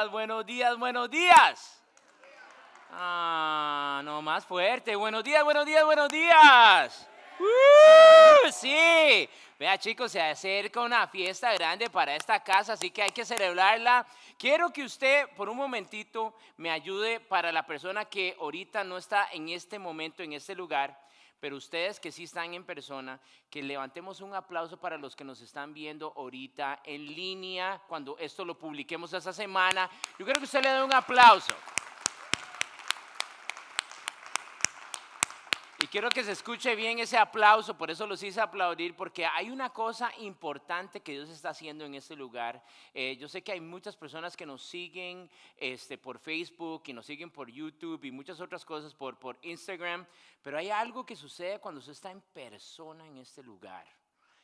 días, buenos días, buenos días. No más fuerte. Buenos días, buenos días, buenos días. Sí. Vea, chicos, se acerca una fiesta grande para esta casa, así que hay que celebrarla. Quiero que usted por un momentito me ayude para la persona que ahorita no está en este momento, en este lugar. Pero ustedes que sí están en persona, que levantemos un aplauso para los que nos están viendo ahorita en línea, cuando esto lo publiquemos esta semana. Yo quiero que usted le dé un aplauso. Y quiero que se escuche bien ese aplauso, por eso los hice aplaudir, porque hay una cosa importante que Dios está haciendo en este lugar. Yo sé que hay muchas personas que nos siguen por Facebook y nos siguen por YouTube y muchas otras cosas por Instagram, pero hay algo que sucede cuando usted está en persona en este lugar,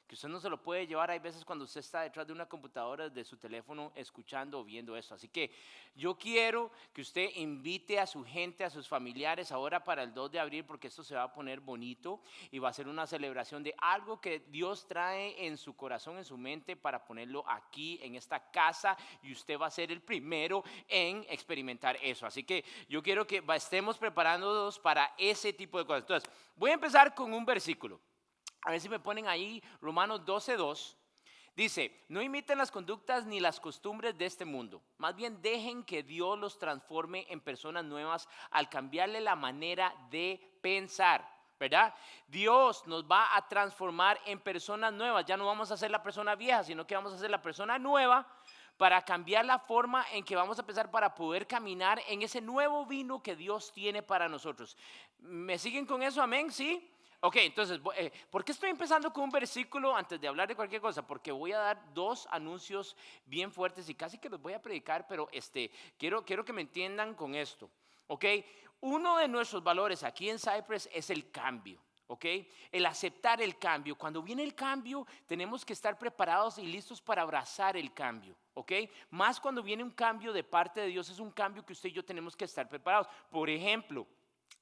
que usted no se lo puede llevar. Hay veces cuando usted está detrás de una computadora, de su teléfono, escuchando o viendo eso. Así que yo quiero que usted invite a su gente, a sus familiares ahora para el 2 de abril, porque esto se va a poner bonito y va a ser una celebración de algo que Dios trae en su corazón, en su mente, para ponerlo aquí en esta casa, y usted va a ser el primero en experimentar eso. Así que yo quiero que estemos preparándonos para ese tipo de cosas. Entonces, voy a empezar con un versículo. A ver si me ponen ahí Romanos 12:2. Dice: no imiten las conductas ni las costumbres de este mundo. Más bien dejen que Dios los transforme en personas nuevas al cambiarle la manera de pensar. ¿Verdad? Dios nos va a transformar en personas nuevas. Ya no vamos a ser la persona vieja, sino que vamos a ser la persona nueva, para cambiar la forma en que vamos a pensar, para poder caminar en ese nuevo vino que Dios tiene para nosotros. ¿Me siguen con eso? Amén, ¿sí? Ok, entonces, ¿por qué estoy empezando con un versículo antes de hablar de cualquier cosa? Porque voy a dar dos anuncios bien fuertes y casi que los voy a predicar, pero quiero que me entiendan con esto. Ok, uno de nuestros valores aquí en Cypress es el cambio. ¿Ok? El aceptar el cambio. Cuando viene el cambio, tenemos que estar preparados y listos para abrazar el cambio. ¿Ok? Más cuando viene un cambio de parte de Dios, es un cambio que usted y yo tenemos que estar preparados. Por ejemplo,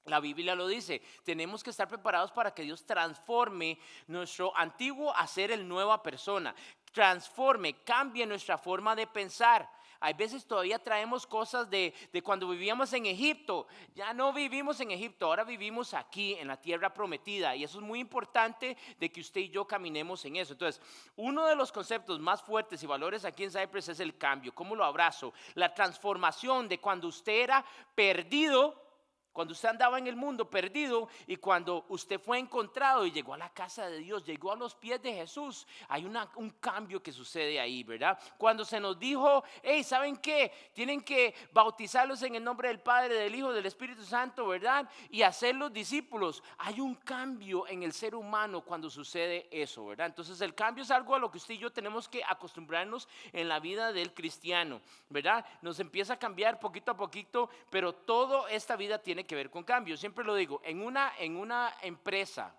la Biblia lo dice, tenemos que estar preparados para que Dios transforme nuestro antiguo a ser el nueva persona. Transforme, cambie nuestra forma de pensar. Hay veces todavía traemos cosas de cuando vivíamos en Egipto. Ya no vivimos en Egipto, ahora vivimos aquí en la tierra prometida. Y eso es muy importante, de que usted y yo caminemos en eso. Entonces, uno de los conceptos más fuertes y valores aquí en Cypress es el cambio. ¿Cómo lo abrazo? La transformación de cuando usted era perdido, cuando usted andaba en el mundo perdido, y cuando usted fue encontrado y llegó a la casa de Dios, llegó a los pies de Jesús. Hay un cambio que sucede ahí, ¿verdad? Cuando se nos dijo: hey, ¿saben qué? Tienen que bautizarlos en el nombre del Padre, del Hijo, del Espíritu Santo, ¿verdad? Y hacerlos discípulos. Hay un cambio en el ser humano cuando sucede eso, ¿verdad? Entonces el cambio es algo a lo que usted y yo tenemos que acostumbrarnos en la vida del cristiano, ¿verdad? Nos empieza a cambiar poquito a poquito, pero toda esta vida tiene que ver con cambio. Siempre lo digo, en una empresa,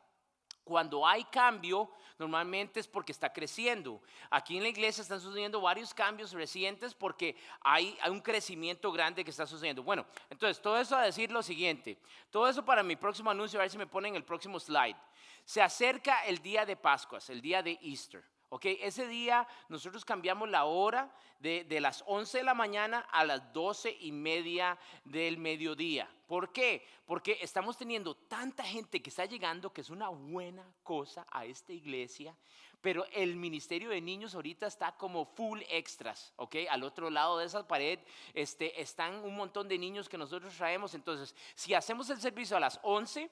cuando hay cambio, normalmente es porque está creciendo. Aquí en la iglesia están sucediendo varios cambios recientes porque hay un crecimiento grande que está sucediendo. Bueno, entonces todo eso a decir lo siguiente, todo eso para mi próximo anuncio. A ver si me ponen el próximo slide. Se acerca el día de Pascuas, el día de Easter. Ok, ese día nosotros cambiamos la hora de las 11 de la mañana a las 12:30 del mediodía. ¿Por qué? Porque estamos teniendo tanta gente que está llegando, que es una buena cosa a esta iglesia. Pero el ministerio de niños ahorita está como full extras, ¿ok? Al otro lado de esa pared están un montón de niños que nosotros traemos. Entonces, si hacemos el servicio a las 11,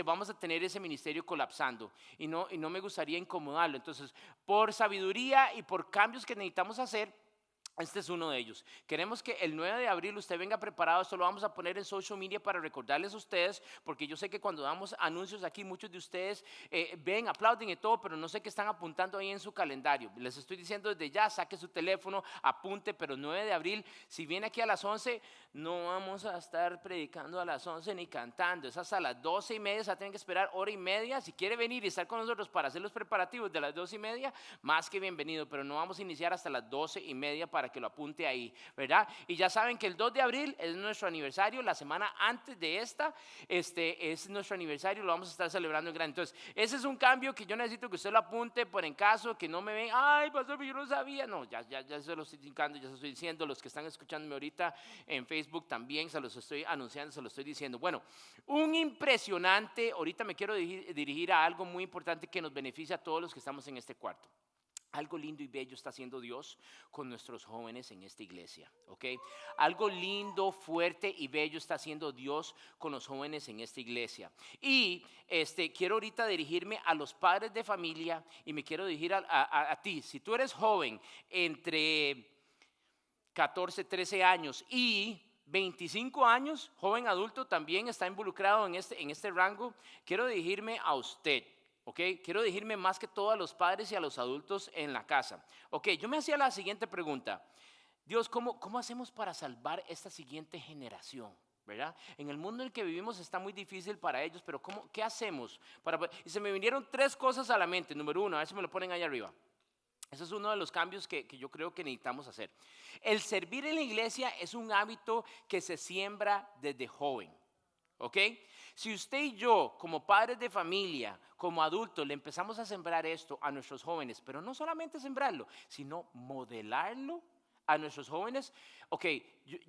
vamos a tener ese ministerio colapsando, y no me gustaría incomodarlo. Entonces, por sabiduría y por cambios que necesitamos hacer, este es uno de ellos. Queremos que el 9 de abril usted venga preparado. Esto lo vamos a poner en social media para recordarles a ustedes, porque yo sé que cuando damos anuncios aquí, muchos de ustedes ven, aplauden y todo, pero no sé qué están apuntando ahí en su calendario. Les estoy diciendo desde ya, saque su teléfono, apunte. Pero 9 de abril, si viene aquí a las 11, no vamos a estar predicando a las 11 ni cantando. Es hasta las 12:30, se tienen que esperar hora y media. Si quiere venir y estar con nosotros para hacer los preparativos de las 12:30, más que bienvenido, pero no vamos a iniciar hasta las 12:30 para para que lo apunte ahí, ¿verdad? Y ya saben que el 2 de abril es nuestro aniversario, la semana antes de esta, es nuestro aniversario, lo vamos a estar celebrando en grande. Entonces, ese es un cambio que yo necesito que usted lo apunte, por en caso que no me ven, ay, pastor, yo no sabía. No, ya se lo estoy indicando, ya se lo estoy diciendo. Los que están escuchándome ahorita en Facebook también se los estoy anunciando, se los estoy diciendo. Bueno, un impresionante, ahorita me quiero dirigir a algo muy importante que nos beneficia a todos los que estamos en este cuarto. Algo lindo y bello está haciendo Dios con nuestros jóvenes en esta iglesia, ¿ok? Algo lindo, fuerte y bello está haciendo Dios con los jóvenes en esta iglesia. Y quiero ahorita dirigirme a los padres de familia y me quiero dirigir a ti. Si tú eres joven entre 14, 13 años y 25 años, joven adulto también está involucrado en este rango, quiero dirigirme a usted. Ok, quiero dirigirme más que todo a los padres y a los adultos en la casa. Ok, yo me hacía la siguiente pregunta. Dios, ¿cómo hacemos para salvar esta siguiente generación? ¿Verdad? En el mundo en el que vivimos está muy difícil para ellos, pero ¿qué hacemos? Y se me vinieron 3 cosas a la mente. Número 1, a ver si me lo ponen ahí arriba. Ese es uno de los cambios que yo creo que necesitamos hacer. El servir en la iglesia es un hábito que se siembra desde joven. ¿Ok? Si usted y yo, como padres de familia, como adultos, le empezamos a sembrar esto a nuestros jóvenes, pero no solamente sembrarlo, sino modelarlo a nuestros jóvenes. Ok,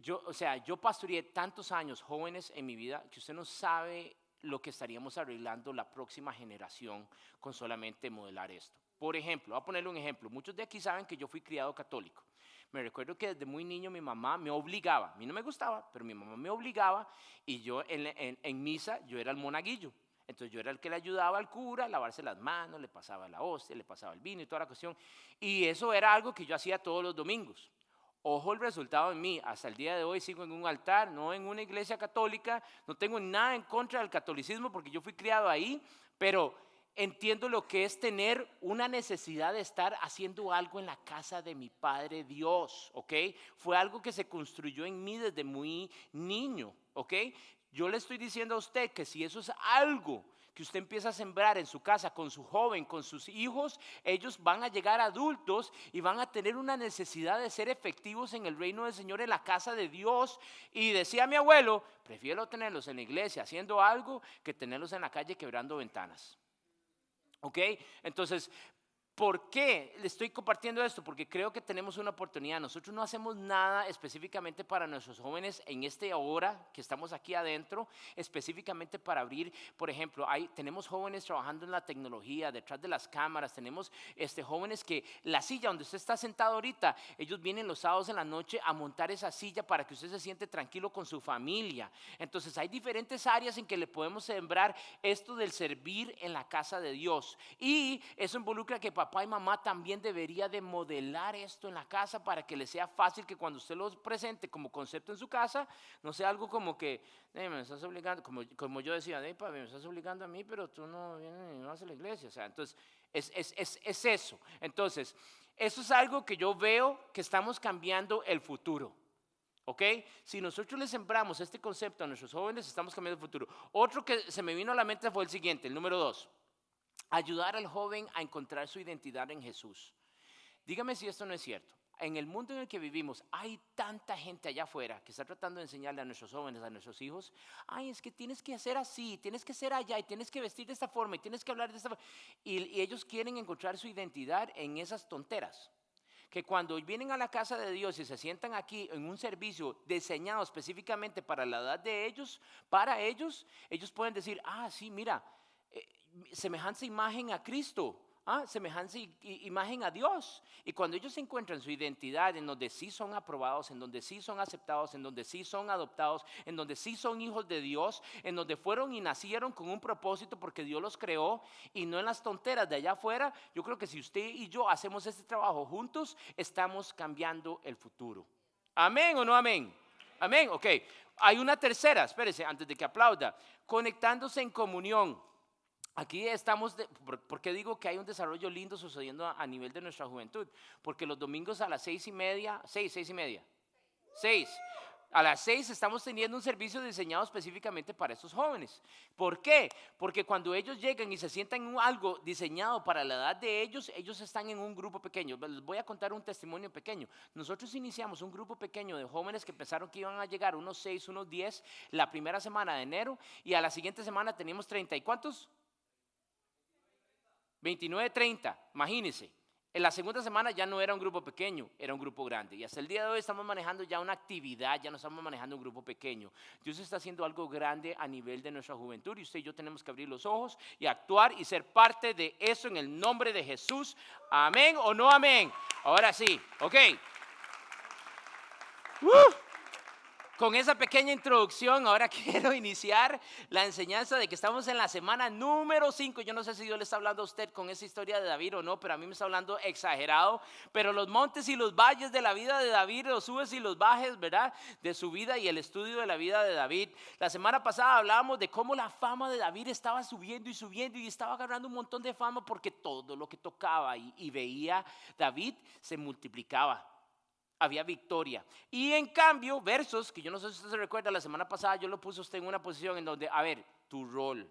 yo pastoreé tantos años jóvenes en mi vida que usted no sabe lo que estaríamos arreglando la próxima generación con solamente modelar esto. Por ejemplo, voy a ponerle un ejemplo. Muchos de aquí saben que yo fui criado católico. Me recuerdo que desde muy niño mi mamá me obligaba, a mí no me gustaba, pero mi mamá me obligaba y yo en misa yo era el monaguillo. Entonces yo era el que le ayudaba al cura a lavarse las manos, le pasaba la hostia, le pasaba el vino y toda la cuestión. Y eso era algo que yo hacía todos los domingos. Ojo el resultado en mí, hasta el día de hoy sigo en un altar, no en una iglesia católica, no tengo nada en contra del catolicismo porque yo fui criado ahí, pero entiendo lo que es tener una necesidad de estar haciendo algo en la casa de mi Padre Dios, ¿ok? Fue algo que se construyó en mí desde muy niño, ¿ok? Yo le estoy diciendo a usted que si eso es algo que usted empieza a sembrar en su casa, con su joven, con sus hijos, ellos van a llegar adultos y van a tener una necesidad de ser efectivos en el reino del Señor, en la casa de Dios. Y decía mi abuelo, prefiero tenerlos en la iglesia haciendo algo que tenerlos en la calle quebrando ventanas. ¿Ok? Entonces, ¿por qué le estoy compartiendo esto? Porque creo que tenemos una oportunidad. Nosotros no hacemos nada específicamente para nuestros jóvenes en esta hora que estamos aquí adentro, específicamente para abrir. Por ejemplo, tenemos jóvenes trabajando en la tecnología, detrás de las cámaras. Tenemos jóvenes que la silla donde usted está sentado ahorita, ellos vienen los sábados en la noche a montar esa silla para que usted se siente tranquilo con su familia. Entonces hay diferentes áreas en que le podemos sembrar esto del servir en la casa de Dios. Y eso involucra que papá y mamá también debería de modelar esto en la casa para que le sea fácil que cuando usted lo presente como concepto en su casa, no sea algo como que me estás obligando, como yo decía, papi, me estás obligando a mí, pero tú no vienes y no vas a la iglesia. O sea, entonces es eso. Entonces, eso es algo que yo veo que estamos cambiando el futuro. ¿Ok? Si nosotros le sembramos este concepto a nuestros jóvenes, estamos cambiando el futuro. Otro que se me vino a la mente fue el siguiente, el número 2. Ayudar al joven a encontrar su identidad en Jesús. Dígame si esto no es cierto. En el mundo en el que vivimos hay tanta gente allá afuera que está tratando de enseñarle a nuestros jóvenes, a nuestros hijos, ay, es que tienes que hacer así, tienes que ser allá y tienes que vestir de esta forma y tienes que hablar de esta forma. Y ellos quieren encontrar su identidad en esas tonteras. Que cuando vienen a la casa de Dios y se sientan aquí en un servicio diseñado específicamente para la edad de ellos, para ellos pueden decir, ah, sí, mira, semejanza imagen a Cristo, semejanza imagen a Dios. Y cuando ellos encuentran su identidad en donde sí son aprobados, en donde sí son aceptados, en donde sí son adoptados, en donde sí son hijos de Dios, en donde fueron y nacieron con un propósito porque Dios los creó y no en las tonteras de allá afuera, yo creo que si usted y yo hacemos este trabajo juntos, estamos cambiando el futuro. ¿Amén o no amén? Amén, ok. Hay una tercera, espérese antes de que aplauda, conectándose en comunión. Aquí estamos, ¿por qué digo que hay un desarrollo lindo sucediendo a nivel de nuestra juventud? Porque los domingos a las 6:30, 6:30, A las 6 estamos teniendo un servicio diseñado específicamente para estos jóvenes. ¿Por qué? Porque cuando ellos llegan y se sientan en algo diseñado para la edad de ellos, ellos están en un grupo pequeño. Les voy a contar un testimonio pequeño. Nosotros iniciamos un grupo pequeño de jóvenes que pensaron que iban a llegar unos 6, unos 10 la primera semana de enero, y a la siguiente semana teníamos 30. ¿Y cuántos? 29, 30, imagínense. En la segunda semana ya no era un grupo pequeño, era un grupo grande. Y hasta el día de hoy estamos manejando ya una actividad, ya no estamos manejando un grupo pequeño. Dios está haciendo algo grande a nivel de nuestra juventud, y usted y yo tenemos que abrir los ojos y actuar y ser parte de eso en el nombre de Jesús. ¿Amén o no amén? Ahora sí, ok. Con esa pequeña introducción, ahora quiero iniciar la enseñanza de que estamos en la semana número 5. Yo no sé si Dios le está hablando a usted con esa historia de David o no, pero a mí me está hablando exagerado. Pero los montes y los valles de la vida de David, los subes y los bajes, ¿verdad? De su vida y el estudio de la vida de David. La semana pasada hablábamos de cómo la fama de David estaba subiendo y subiendo, y estaba agarrando un montón de fama porque todo lo que tocaba y veía David se multiplicaba. Había victoria. Y en cambio, versos, que yo no sé si usted se recuerda, la semana pasada yo lo puse a usted en una posición en donde, a ver, tu rol,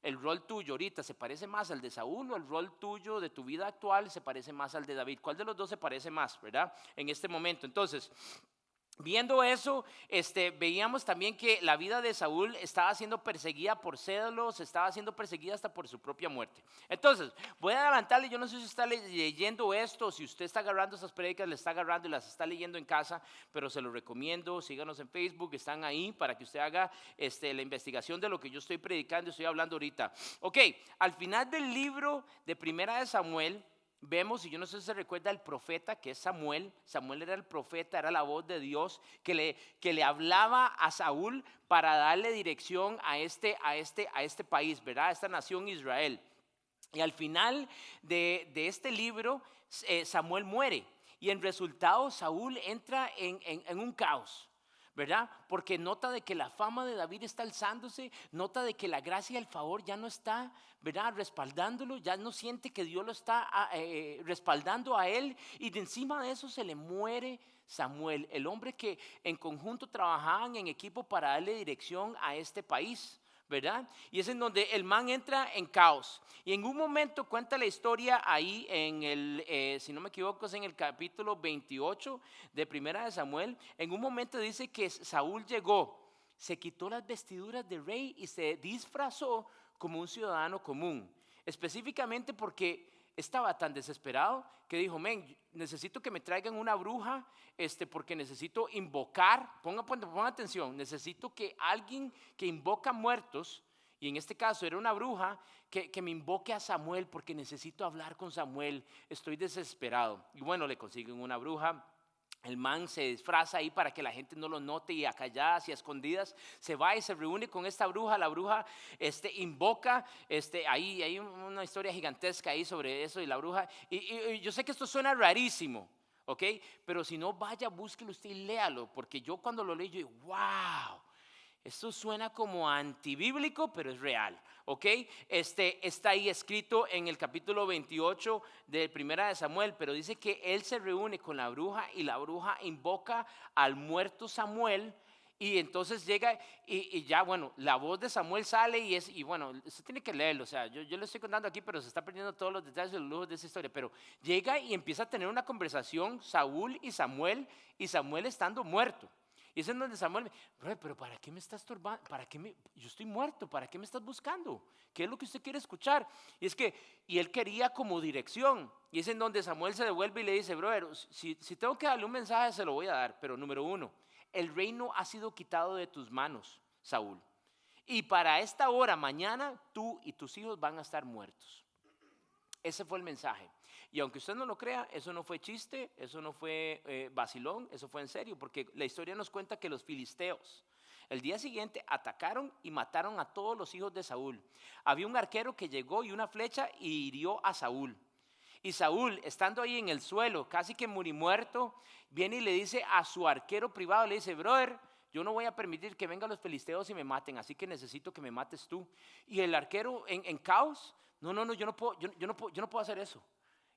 el rol tuyo ahorita se parece más al de Saúl, o el rol tuyo de tu vida actual se parece más al de David. ¿Cuál de los dos se parece más, verdad? En este momento. Entonces, viendo eso, veíamos también que la vida de Saúl estaba siendo perseguida por celos, estaba siendo perseguida hasta por su propia muerte. Entonces, voy a adelantarle, yo no sé si usted está leyendo esto, si usted está agarrando esas prédicas, le está agarrando y las está leyendo en casa, pero se lo recomiendo. Síganos en Facebook, están ahí para que usted haga la investigación de lo que yo estoy predicando y estoy hablando ahorita. Ok, al final del libro de Primera de Samuel, vemos, y yo no sé si se recuerda, el profeta que es Samuel. Samuel era el profeta, era la voz de Dios que le hablaba a Saúl para darle dirección a este país, ¿verdad? A esta nación Israel. Y al final de este libro, Samuel muere, y en resultado Saúl entra en un caos, ¿verdad? Porque nota de que la fama de David está alzándose, nota de que la gracia y el favor ya no está, ¿verdad? Respaldándolo, ya no siente que Dios lo está respaldando a él, y de encima de eso se le muere Samuel, el hombre que en conjunto trabajaban en equipo para darle dirección a este país, ¿verdad? Y es en donde el man entra en caos. Y en un momento cuenta la historia ahí en si no me equivoco, es en el capítulo 28 de Primera de Samuel. En un momento dice que Saúl llegó, se quitó las vestiduras de rey y se disfrazó como un ciudadano común, específicamente porque estaba tan desesperado que dijo: men, necesito que me traigan una bruja, porque necesito invocar, ponga atención, necesito que alguien que invoca muertos, y en este caso era una bruja, que me invoque a Samuel, porque necesito hablar con Samuel, estoy desesperado. Y bueno, le consiguen una bruja. El man se disfraza ahí para que la gente no lo note, y a calladas y a escondidas se va y se reúne con esta bruja. La bruja invoca, ahí hay una historia gigantesca ahí sobre eso y la bruja. Y yo sé que esto suena rarísimo, ¿ok? Pero si no, vaya, búsquelo usted y léalo, porque yo cuando lo leí, yo digo: wow, esto suena como antibíblico, pero es real, ¿ok? Está ahí escrito en el capítulo 28 de Primera de Samuel, pero dice que él se reúne con la bruja y la bruja invoca al muerto Samuel. Y entonces llega y ya, bueno, la voz de Samuel sale y bueno, usted tiene que leerlo. O sea, yo le estoy contando aquí, pero se está perdiendo todos los detalles y los lujos de esa historia. Pero llega y empieza a tener una conversación Saúl y Samuel estando muerto. Y es en donde Samuel, pero ¿para qué me estás estorbando? Yo estoy muerto, ¿para qué me estás buscando? ¿Qué es lo que usted quiere escuchar? Y él quería como dirección. Y es en donde Samuel se devuelve y le dice: brother, si tengo que darle un mensaje, se lo voy a dar. Pero número uno, el reino ha sido quitado de tus manos, Saúl. Y para esta hora, mañana, tú y tus hijos van a estar muertos. Ese fue el mensaje. Y aunque usted no lo crea, eso no fue chiste, eso no fue vacilón, eso fue en serio, porque la historia nos cuenta que los filisteos el día siguiente atacaron y mataron a todos los hijos de Saúl. Había un arquero que llegó y una flecha y hirió a Saúl. Y Saúl, estando ahí en el suelo, casi que murimuerto, viene y le dice a su arquero privado, le dice: brother, yo no voy a permitir que vengan los filisteos y me maten, así que necesito que me mates tú. Y el arquero en caos: no, yo no puedo hacer eso.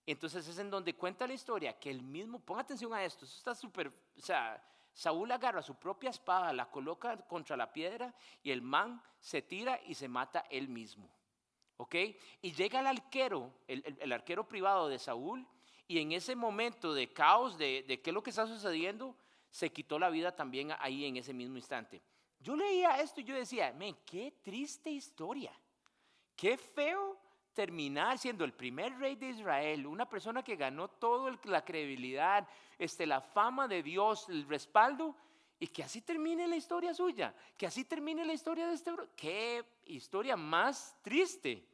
Entonces es en donde cuenta la historia que el mismo, ponga atención a esto, eso está súper, o sea, Saúl agarra su propia espada, la coloca contra la piedra y el man se tira y se mata él mismo. ¿Ok? Y llega el arquero, el arquero privado de Saúl, y en ese momento de caos, de qué es lo que está sucediendo, se quitó la vida también ahí en ese mismo instante. Yo leía esto y yo decía, men, qué triste historia, qué feo terminar siendo el primer rey de Israel, una persona que ganó toda la credibilidad, la fama de Dios, el respaldo, y que así termine la historia suya, que así termine la historia de este bro. Qué historia más triste,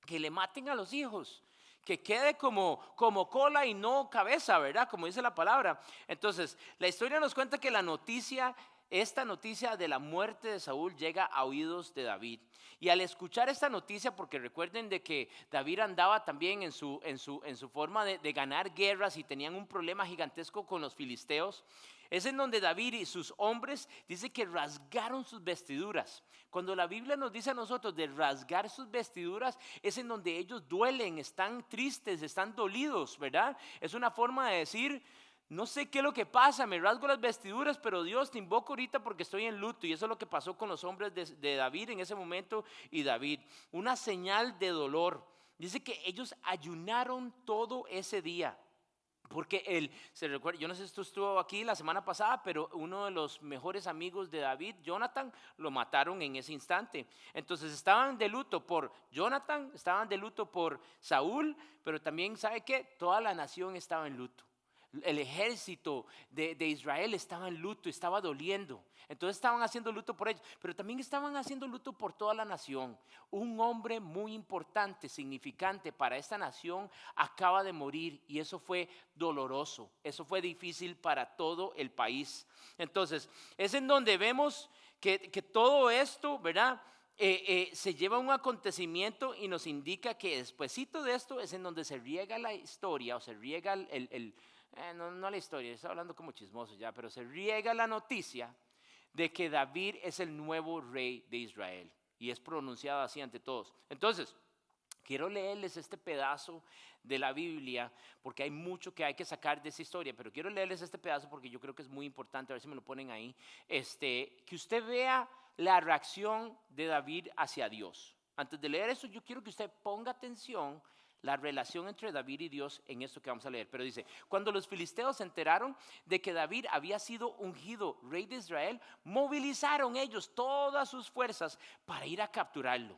que le maten a los hijos, que quede como cola y no cabeza, ¿verdad? Como dice la palabra. Entonces, la historia nos cuenta que esta noticia de la muerte de Saúl llega a oídos de David. Y al escuchar esta noticia, porque recuerden de que David andaba también en su forma de ganar guerras y tenían un problema gigantesco con los filisteos, es en donde David y sus hombres dice que rasgaron sus vestiduras. Cuando la Biblia nos dice a nosotros de rasgar sus vestiduras, es en donde ellos duelen, están tristes, están dolidos, ¿verdad? Es una forma de decir, no sé qué es lo que pasa, me rasgo las vestiduras, pero Dios te invoco ahorita porque estoy en luto. Y eso es lo que pasó con los hombres de David en ese momento y David. Una señal de dolor. Dice que ellos ayunaron todo ese día. Porque se recuerda, yo no sé si esto estuvo aquí la semana pasada, pero uno de los mejores amigos de David, Jonathan, lo mataron en ese instante. Entonces estaban de luto por Jonathan, estaban de luto por Saúl, pero también, ¿sabe qué? Toda la nación estaba en luto. El ejército de Israel estaba en luto, estaba doliendo. Entonces estaban haciendo luto por ellos, pero también estaban haciendo luto por toda la nación. Un hombre muy importante, significante para esta nación acaba de morir y eso fue doloroso, eso fue difícil para todo el país. Entonces es en donde vemos que todo esto, ¿verdad? Se lleva a un acontecimiento y nos indica que despuesito de esto es en donde se riega la historia o se riega no la historia, estoy hablando como chismoso ya, pero se riega la noticia de que David es el nuevo rey de Israel y es pronunciado así ante todos. Entonces, quiero leerles este pedazo de la Biblia porque hay mucho que hay que sacar de esa historia, pero quiero leerles este pedazo porque yo creo que es muy importante, a ver si me lo ponen ahí, que usted vea la reacción de David hacia Dios. Antes de leer eso, yo quiero que usted ponga atención la relación entre David y Dios en esto que vamos a leer. Pero dice, cuando los filisteos se enteraron de que David había sido ungido rey de Israel, movilizaron ellos todas sus fuerzas para ir a capturarlo.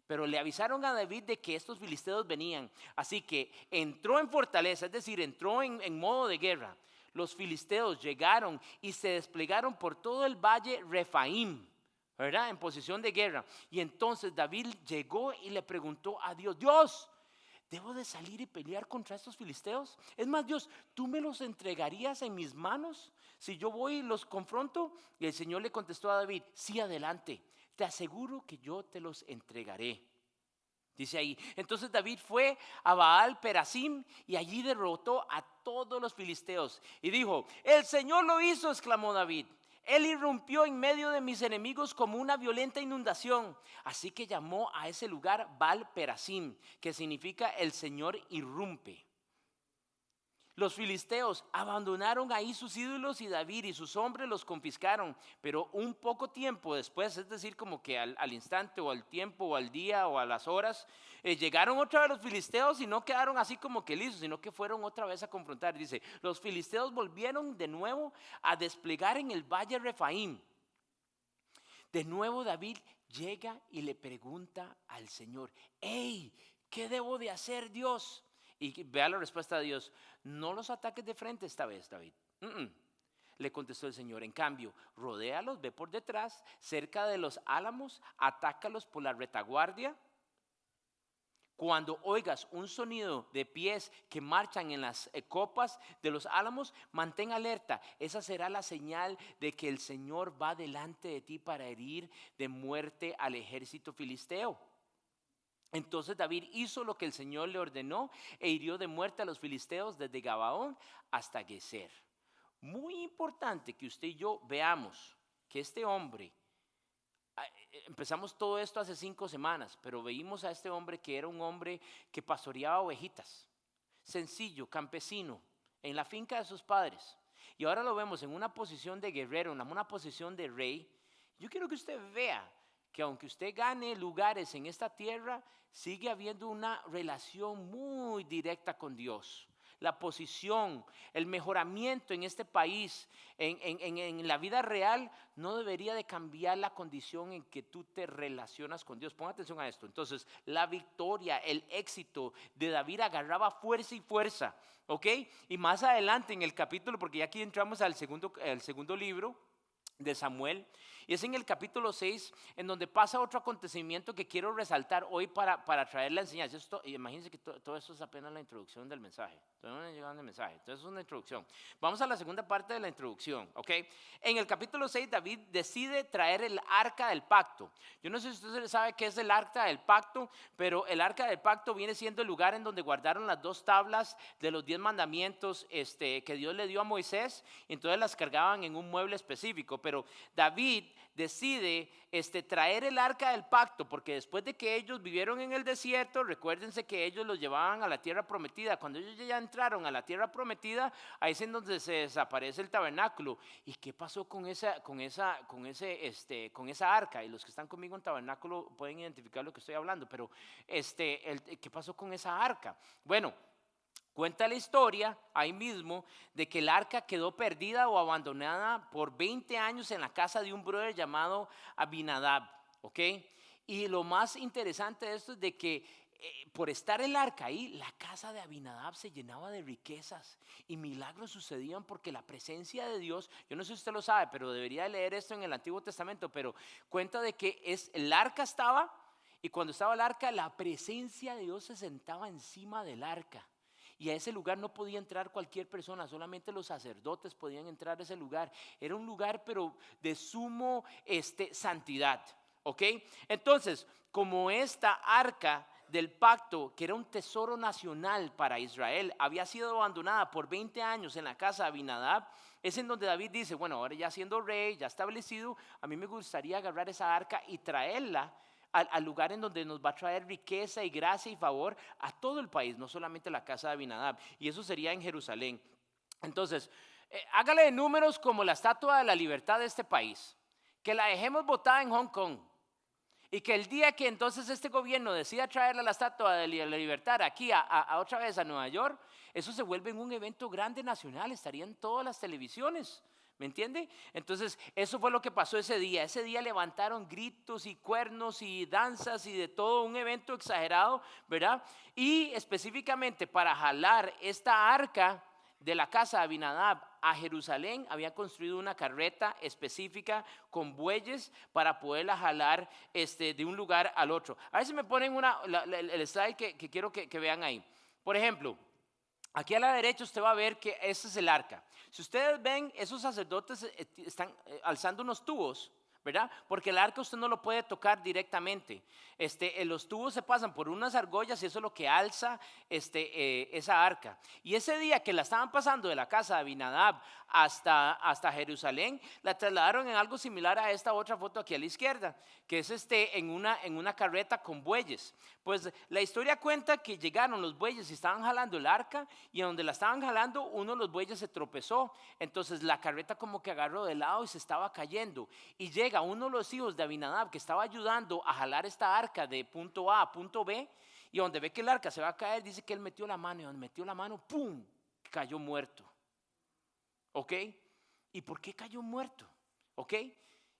Pero le avisaron a David de que estos filisteos venían. Así que entró en fortaleza, es decir, entró en modo de guerra. Los filisteos llegaron y se desplegaron por todo el valle Refaim, ¿verdad? En posición de guerra. Y entonces David llegó y le preguntó a Dios, Dios, ¿debo de salir y pelear contra estos filisteos? Es más, Dios, ¿tú me los entregarías en mis manos si yo voy y los confronto? Y el Señor le contestó a David, sí, adelante, te aseguro que yo te los entregaré. Dice ahí, entonces David fue a Baal Perasim y allí derrotó a todos los filisteos. Y dijo, el Señor lo hizo, exclamó David. Él irrumpió en medio de mis enemigos como una violenta inundación. Así que llamó a ese lugar Baal Perasim, que significa el Señor irrumpe. Los filisteos abandonaron ahí sus ídolos y David y sus hombres los confiscaron. Pero un poco tiempo después, es decir, como que al instante o al tiempo o al día o a las horas, llegaron otra vez los filisteos y no quedaron así como que listos, sino que fueron otra vez a confrontar. Dice, los filisteos volvieron de nuevo a desplegar en el valle Refaim. De nuevo David llega y le pregunta al Señor, hey, ¿qué debo de hacer, Dios? Y vea la respuesta de Dios, no los ataques de frente esta vez, David. Le contestó el Señor, en cambio, rodéalos, ve por detrás, cerca de los álamos, atácalos por la retaguardia. Cuando oigas un sonido de pies que marchan en las copas de los álamos, mantén alerta. Esa será la señal de que el Señor va delante de ti para herir de muerte al ejército filisteo. Entonces David hizo lo que el Señor le ordenó e hirió de muerte a los filisteos desde Gabaón hasta Geser. Muy importante que usted y yo veamos que este hombre, empezamos todo esto hace 5 semanas, pero veímos a este hombre que era un hombre que pastoreaba ovejitas, sencillo, campesino, en la finca de sus padres. y ahora lo vemos en una posición de guerrero, en una posición de rey, yo quiero que usted vea que aunque usted gane lugares en esta tierra, sigue habiendo una relación muy directa con Dios. La posición, el mejoramiento en este país, en la vida real, no debería de cambiar la condición en que tú te relacionas con Dios. Ponga atención a esto. Entonces, la victoria, el éxito de David agarraba fuerza y fuerza, ¿ok? Y más adelante en el capítulo, porque ya aquí entramos al segundo libro de Samuel, y es en el capítulo 6 en donde pasa otro acontecimiento que quiero resaltar hoy para traer la enseñanza. Imagínense que todo esto es apenas la introducción del mensaje, todavía no llegando el mensaje, entonces es una introducción. Vamos a la segunda parte de la introducción, ¿ok? En el capítulo 6 David decide traer el arca del pacto. Yo no sé si usted sabe qué es el arca del pacto, pero el arca del pacto viene siendo el lugar en donde guardaron las 2 tablas de los 10 mandamientos que Dios le dio a Moisés, y entonces las cargaban en un mueble específico. Pero David decide traer el arca del pacto, porque después de que ellos vivieron en el desierto, recuérdense que ellos los llevaban a la tierra prometida. Cuando ellos ya entraron a la tierra prometida, ahí es en donde se desaparece el tabernáculo. ¿Y qué pasó con esa arca? Y los que están conmigo en tabernáculo pueden identificar lo que estoy hablando, pero ¿qué pasó con esa arca? Bueno, cuenta la historia ahí mismo de que el arca quedó perdida o abandonada por 20 años en la casa de un brother llamado Abinadab, ¿ok? Y lo más interesante de esto es de que por estar el arca ahí, la casa de Abinadab se llenaba de riquezas y milagros sucedían porque la presencia de Dios, yo no sé si usted lo sabe, pero debería leer esto en el Antiguo Testamento, pero cuenta de que el arca estaba, y cuando estaba el arca, la presencia de Dios se sentaba encima del arca. Y a ese lugar no podía entrar cualquier persona, solamente los sacerdotes podían entrar a ese lugar. Era un lugar pero de sumo santidad, ¿ok? Entonces, como esta arca del pacto, que era un tesoro nacional para Israel, había sido abandonada por 20 años en la casa de Abinadab, es en donde David dice, bueno, ahora ya siendo rey, ya establecido, a mí me gustaría agarrar esa arca y traerla al lugar en donde nos va a traer riqueza y gracia y favor a todo el país, no solamente la casa de Abinadab, y eso sería en Jerusalén. Entonces, hágale de números como la Estatua de la Libertad de este país, que la dejemos botada en Hong Kong, y que el día que entonces este gobierno decida traerle la Estatua de la Libertad aquí otra vez a Nueva York, eso se vuelve en un evento grande nacional, estaría en todas las televisiones. ¿Me entiende? Entonces, eso fue lo que pasó ese día. Ese día levantaron gritos y cuernos y danzas y de todo, un evento exagerado, ¿verdad? Y específicamente para jalar esta arca de la casa de Abinadab a Jerusalén, había construido una carreta específica con bueyes para poderla jalar de un lugar al otro. A ver si me ponen el slide que quiero que vean ahí. Por ejemplo, aquí a la derecha usted va a ver que ese es el arca. Si ustedes ven, esos sacerdotes están alzando unos tubos, ¿verdad? Porque el arca usted no lo puede tocar directamente. Los tubos se pasan por unas argollas y eso es lo que alza esa arca. Y ese día que la estaban pasando de la casa de Abinadab hasta Jerusalén, la trasladaron en algo similar a esta otra foto aquí a la izquierda, que es en una carreta con bueyes. Pues la historia cuenta que llegaron los bueyes y estaban jalando el arca, y donde la estaban jalando, uno de los bueyes se tropezó. Entonces la carreta como que agarró de lado y se estaba cayendo. Y llega uno de los hijos de Abinadab que estaba ayudando a jalar esta arca de punto A a punto B, y donde ve que el arca se va a caer, dice que él metió la mano, y donde metió la mano, ¡pum!, cayó muerto. ¿Ok? ¿Y por qué cayó muerto? ¿Ok?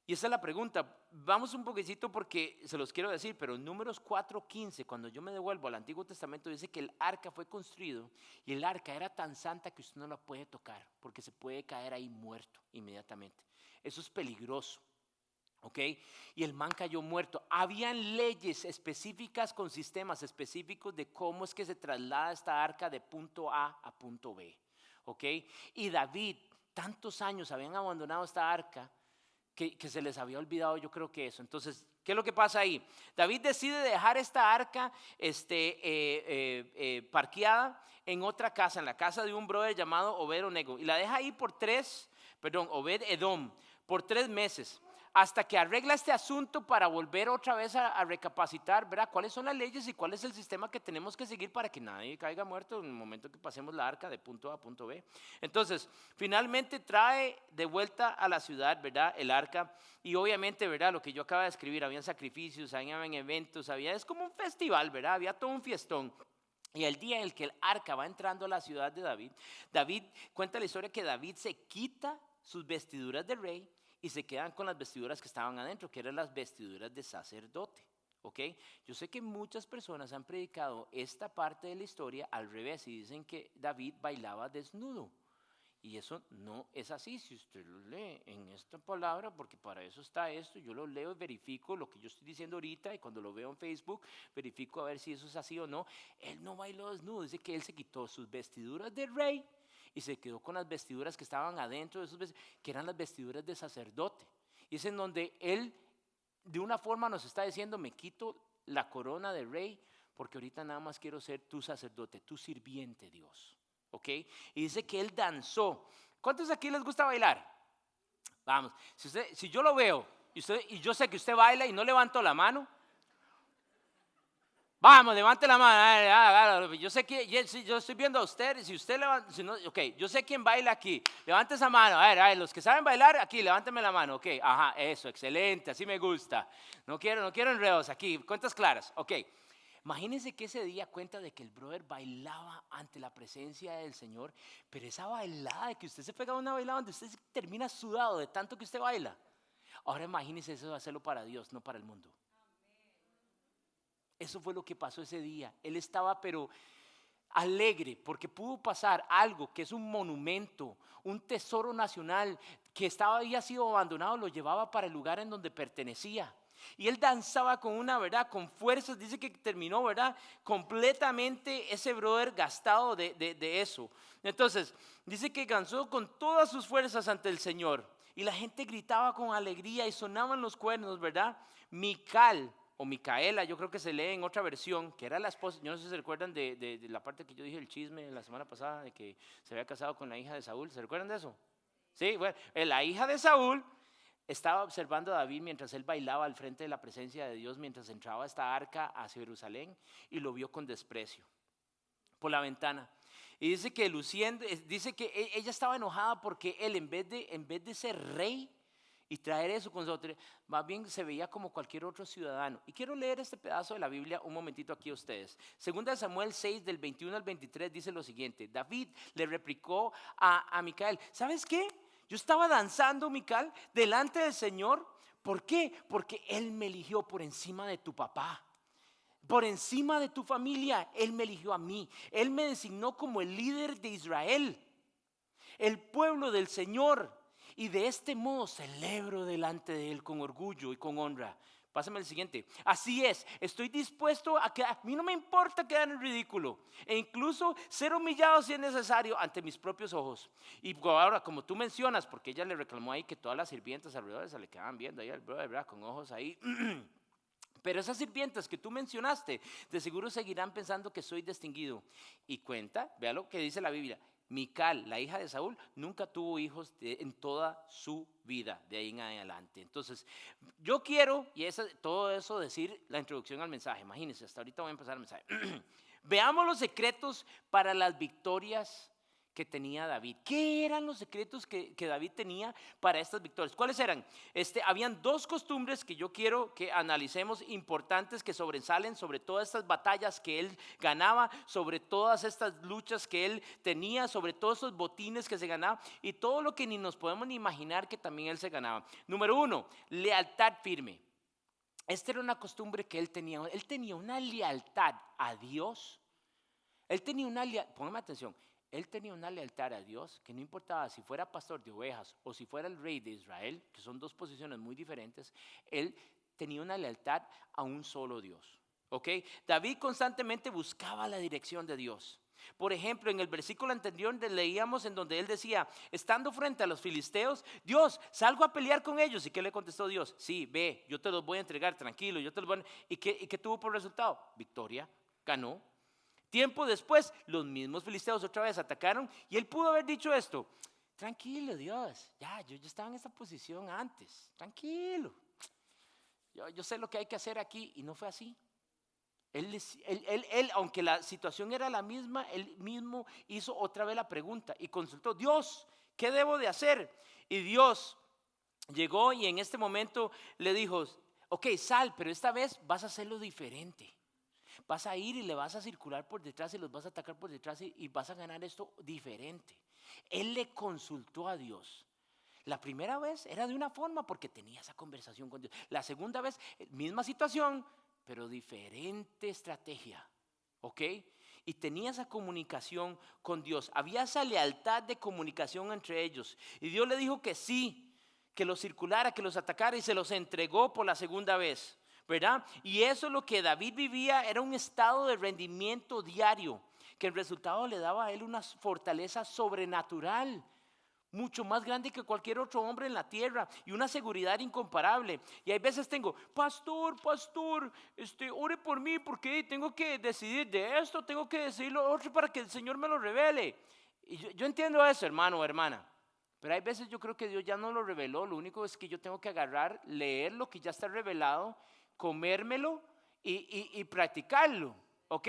Y esa es la pregunta. Vamos un poquitito porque se los quiero decir, pero en Números 4:15, cuando yo me devuelvo al Antiguo Testamento, dice que el arca fue construido y el arca era tan santa que usted no la puede tocar porque se puede caer ahí muerto inmediatamente. Eso es peligroso. ¿Ok? Y el man cayó muerto. Habían leyes específicas con sistemas específicos de cómo es que se traslada esta arca de punto A a punto B. ¿Ok? Y David, tantos años habían abandonado esta arca que se les había olvidado, yo creo que eso. Entonces, ¿qué es lo que pasa ahí? David decide dejar esta arca parqueada en otra casa, en la casa de un brother llamado Obed-Edom, y la deja ahí Obed-Edom, por 3 meses. hasta que arregla este asunto para volver otra vez a recapacitar, ¿verdad? ¿Cuáles son las leyes y cuál es el sistema que tenemos que seguir para que nadie caiga muerto en el momento que pasemos la arca de punto A a punto B? Entonces, finalmente trae de vuelta a la ciudad, ¿verdad? El arca, y obviamente, ¿verdad? Lo que yo acabo de escribir, habían sacrificios, habían eventos, es como un festival, ¿verdad? Había todo un fiestón. Y el día en el que el arca va entrando a la ciudad de David, David cuenta la historia que David se quita sus vestiduras de rey y se quedan con las vestiduras que estaban adentro, que eran las vestiduras de sacerdote. ¿Ok? Yo sé que muchas personas han predicado esta parte de la historia al revés y dicen que David bailaba desnudo. Y eso no es así. Si usted lo lee en esta palabra, porque para eso está esto, yo lo leo y verifico lo que yo estoy diciendo ahorita, y cuando lo veo en Facebook, verifico a ver si eso es así o no. Él no bailó desnudo, dice que él se quitó sus vestiduras de rey y se quedó con las vestiduras que estaban adentro de esos vestidos, que eran las vestiduras de sacerdote. Y es en donde él de una forma nos está diciendo: me quito la corona de rey porque ahorita nada más quiero ser tu sacerdote, tu sirviente, Dios. ¿Ok? Y dice que él danzó. ¿Cuántos aquí les gusta bailar? Vamos, si yo lo veo y yo sé que usted baila y no levanto la mano, vamos, levante la mano. Yo sé que yo estoy viendo a usted. Si usted levanta, si no, ok, yo sé quién baila aquí. Levante esa mano. A ver, los que saben bailar aquí, levánteme la mano. Ok, ajá, eso, excelente, así me gusta. No quiero enredos aquí, cuentas claras. Ok, imagínense que ese día cuenta de que el brother bailaba ante la presencia del Señor, pero esa bailada de que usted se pega una bailada donde usted termina sudado de tanto que usted baila. Ahora imagínense eso, hacerlo para Dios, no para el mundo. Eso fue lo que pasó ese día. Él estaba pero alegre porque pudo pasar algo que es un monumento, un tesoro nacional que había sido abandonado, lo llevaba para el lugar en donde pertenecía. Y él danzaba con una, ¿verdad? Con fuerzas. Dice que terminó, ¿verdad? Completamente ese brother gastado de eso. Entonces, dice que danzó con todas sus fuerzas ante el Señor. Y la gente gritaba con alegría y sonaban los cuernos, ¿verdad? Mical o Micaela, yo creo que se lee en otra versión, que era la esposa. Yo no sé si se recuerdan de la parte que yo dije, el chisme la semana pasada, de que se había casado con la hija de Saúl. ¿Se recuerdan de eso? Sí, bueno, la hija de Saúl estaba observando a David mientras él bailaba al frente de la presencia de Dios, mientras entraba esta arca hacia Jerusalén, y lo vio con desprecio por la ventana. Y dice que ella estaba enojada porque él, en vez de ser rey y traer eso con nosotros, más bien se veía como cualquier otro ciudadano. Y quiero leer este pedazo de la Biblia un momentito aquí a ustedes. Segunda de Samuel 6, del 21 al 23, dice lo siguiente: David le replicó a Micael: ¿sabes qué? Yo estaba danzando, Mical, delante del Señor. ¿Por qué? Porque Él me eligió por encima de tu papá, por encima de tu familia. Él me eligió a mí. Él me designó como el líder de Israel, el pueblo del Señor. Y de este modo celebro delante de Él con orgullo y con honra. Pásame el siguiente. Así es, estoy dispuesto a que a mí no me importa quedar en ridículo, e incluso ser humillado si es necesario ante mis propios ojos. Y ahora, como tú mencionas, porque ella le reclamó ahí que todas las sirvientas alrededor se le quedaban viendo ahí al brother, ¿verdad? Con ojos ahí. Pero esas sirvientas que tú mencionaste, de seguro seguirán pensando que soy distinguido. Y cuenta, vea lo que dice la Biblia: Mical, la hija de Saúl, nunca tuvo hijos en toda su vida, de ahí en adelante. Entonces, yo quiero, y todo eso decir la introducción al mensaje. Imagínense, hasta ahorita voy a empezar el mensaje. Veamos los secretos para las victorias que tenía David. ¿Qué eran los secretos que David tenía para estas victorias? ¿Cuáles eran? Habían dos costumbres que yo quiero que analicemos, importantes, que sobresalen sobre todas estas batallas que él ganaba, sobre todas estas luchas que él tenía, sobre todos esos botines que se ganaba y todo lo que ni nos podemos ni imaginar que también él se ganaba. Número uno, lealtad firme. Esta era una costumbre que él tenía. Él tenía una lealtad a Dios. Él tenía una lealtad, póngame atención. Él tenía una lealtad a Dios que no importaba si fuera pastor de ovejas o si fuera el rey de Israel, que son dos posiciones muy diferentes. Él tenía una lealtad a un solo Dios. ¿Ok? David constantemente buscaba la dirección de Dios. Por ejemplo, en el versículo anterior leíamos en donde él decía: estando frente a los filisteos, Dios, salgo a pelear con ellos. ¿Y qué le contestó Dios? Sí, ve, yo te los voy a entregar, tranquilo, yo te los voy a... ¿Y qué tuvo por resultado? Victoria, ganó. Tiempo después, los mismos filisteos otra vez atacaron y él pudo haber dicho esto: tranquilo Dios, ya, yo estaba en esta posición antes, tranquilo. Yo sé lo que hay que hacer aquí y no fue así. Él, aunque la situación era la misma, él mismo hizo otra vez la pregunta y consultó, Dios, ¿qué debo de hacer? Y Dios llegó y en este momento le dijo, ok, sal, pero esta vez vas a hacerlo diferente. Vas a ir y le vas a circular por detrás y los vas a atacar por detrás y vas a ganar esto diferente. Él le consultó a Dios. La primera vez era de una forma porque tenía esa conversación con Dios. La segunda vez, misma situación, pero diferente estrategia, ¿ok? Y tenía esa comunicación con Dios. Había esa lealtad de comunicación entre ellos. Y Dios le dijo que sí, que los circulara, que los atacara y se los entregó por la segunda vez, ¿verdad? Y eso es lo que David vivía, era un estado de rendimiento diario, que el resultado le daba a él una fortaleza sobrenatural, mucho más grande que cualquier otro hombre en la tierra y una seguridad incomparable. Y hay veces tengo, pastor, ore por mí porque tengo que decidir de esto, tengo que decidir lo otro para que el Señor me lo revele. Y yo entiendo eso, hermano o hermana, pero hay veces yo creo que Dios ya no lo reveló, lo único es que yo tengo que agarrar, leer lo que ya está revelado, comérmelo y practicarlo, ¿ok?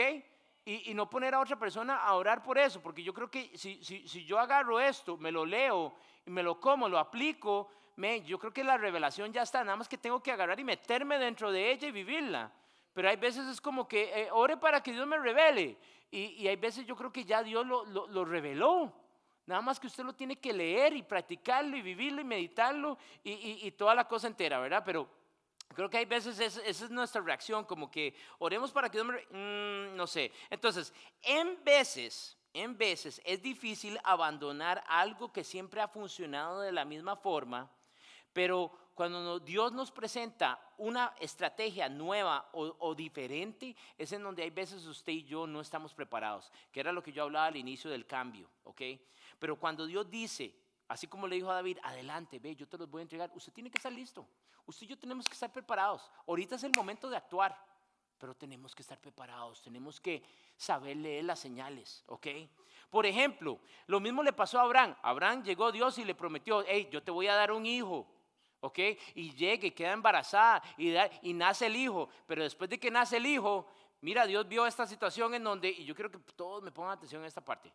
Y no poner a otra persona a orar por eso, porque yo creo que si yo agarro esto, me lo leo y me lo como, lo aplico, yo creo que la revelación ya está, nada más que tengo que agarrar y meterme dentro de ella y vivirla. Pero hay veces es como que ore para que Dios me revele, y hay veces yo creo que ya Dios lo reveló. Nada más que usted lo tiene que leer y practicarlo y vivirlo y meditarlo y toda la cosa entera, ¿verdad? Pero creo que hay veces esa es nuestra reacción, como que oremos para que Dios no sé. Entonces, en veces es difícil abandonar algo que siempre ha funcionado de la misma forma, pero cuando Dios nos presenta una estrategia nueva o diferente, es en donde hay veces usted y yo no estamos preparados, que era lo que yo hablaba al inicio del cambio, ¿ok? Pero cuando Dios dice, así como le dijo a David, adelante, ve, yo te los voy a entregar, usted tiene que estar listo. Usted y yo tenemos que estar preparados. Ahorita es el momento de actuar, pero tenemos que estar preparados, tenemos que saber leer las señales, ¿ok? Por ejemplo, lo mismo le pasó a Abraham. Abraham llegó Dios y le prometió, hey, yo te voy a dar un hijo, ¿ok? Y llega y queda embarazada y nace el hijo, pero después de que nace el hijo, mira, Dios vio esta situación en donde, y yo quiero que todos me pongan atención en esta parte,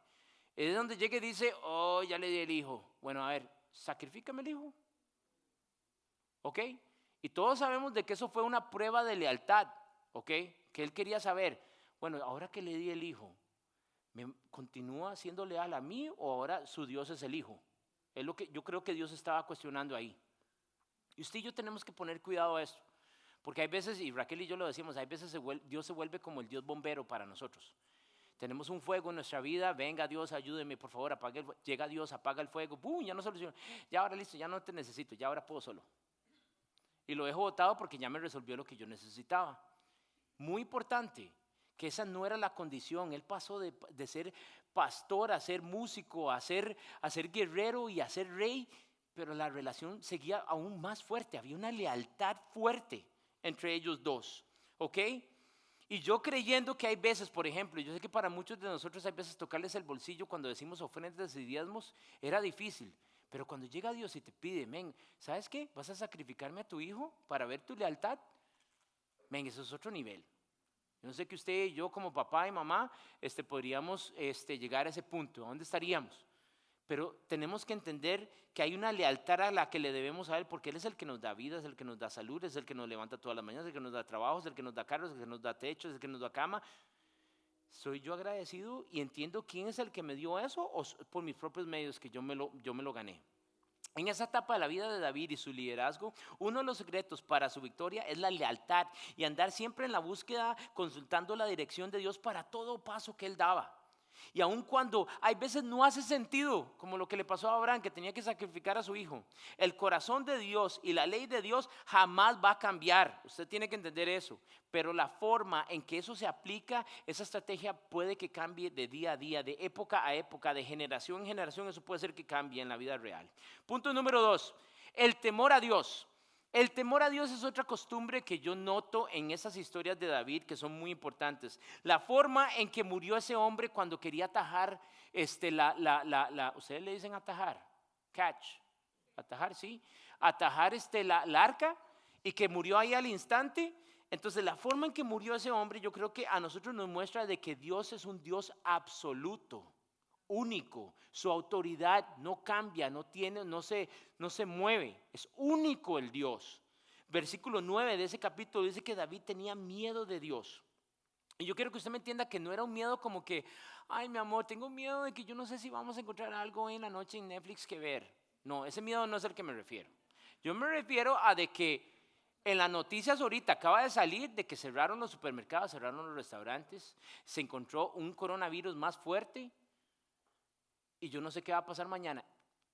es donde llega y dice, oh, ya le di el hijo. Bueno, a ver, sacrifícame el hijo. ¿Ok? Y todos sabemos de que eso fue una prueba de lealtad, ¿ok? Que él quería saber, bueno, ahora que le di el hijo, ¿me continúa siendo leal a mí o ahora su Dios es el hijo? Es lo que yo creo que Dios estaba cuestionando ahí. Y usted y yo tenemos que poner cuidado a esto, porque hay veces, y Raquel y yo lo decimos, hay veces Dios se vuelve como el Dios bombero para nosotros. Tenemos un fuego en nuestra vida, venga Dios, ayúdeme, por favor, apague el fuego. Llega Dios, apaga el fuego, ¡pum! Ya no soluciona, ya ahora listo, ya no te necesito, ya ahora puedo solo. Y lo dejo botado porque ya me resolvió lo que yo necesitaba. Muy importante, que esa no era la condición. Él pasó de ser pastor a ser músico, a ser guerrero y a ser rey, pero la relación seguía aún más fuerte. Había una lealtad fuerte entre ellos dos, ¿ok? Y yo creyendo que hay veces, por ejemplo, yo sé que para muchos de nosotros hay veces tocarles el bolsillo cuando decimos ofrendas y diezmos era difícil. Pero cuando llega Dios y te pide, men, ¿sabes qué? ¿Vas a sacrificarme a tu hijo para ver tu lealtad? Men, eso es otro nivel. Yo no sé que usted y yo como papá y mamá podríamos llegar a ese punto. ¿A dónde estaríamos? Pero tenemos que entender que hay una lealtad a la que le debemos a Él, porque Él es el que nos da vida, es el que nos da salud, es el que nos levanta todas las mañanas, es el que nos da trabajo, es el que nos da carros, es el que nos da techo, es el que nos da cama. ¿Soy yo agradecido y entiendo quién es el que me dio eso o por mis propios medios que yo me lo gané? En esa etapa de la vida de David y su liderazgo, uno de los secretos para su victoria es la lealtad y andar siempre en la búsqueda, consultando la dirección de Dios para todo paso que él daba. Y aun cuando hay veces no hace sentido, como lo que le pasó a Abraham, que tenía que sacrificar a su hijo, el corazón de Dios y la ley de Dios jamás va a cambiar. Usted tiene que entender eso. Pero la forma en que eso se aplica, esa estrategia puede que cambie de día a día, de época a época, de generación en generación. Eso puede ser que cambie en la vida real. Punto número 2, el temor a Dios. El temor a Dios es otra costumbre que yo noto en esas historias de David que son muy importantes. La forma en que murió ese hombre cuando quería atajar, ustedes le dicen atajar, catch, atajar, sí, atajar la arca y que murió ahí al instante. Entonces la forma en que murió ese hombre, yo creo que a nosotros nos muestra de que Dios es un Dios absoluto, único. Su autoridad no cambia, no se mueve, es único el Dios. Versículo 9 de ese capítulo dice que David tenía miedo de Dios. Y yo quiero que usted me entienda que no era un miedo como que, ay, mi amor, tengo miedo de que yo no sé si vamos a encontrar algo en la noche en Netflix que ver. No, ese miedo no es el que me refiero. Yo me refiero a de que en las noticias ahorita acaba de salir de que cerraron los supermercados, cerraron los restaurantes, se encontró un coronavirus más fuerte y yo no sé qué va a pasar mañana.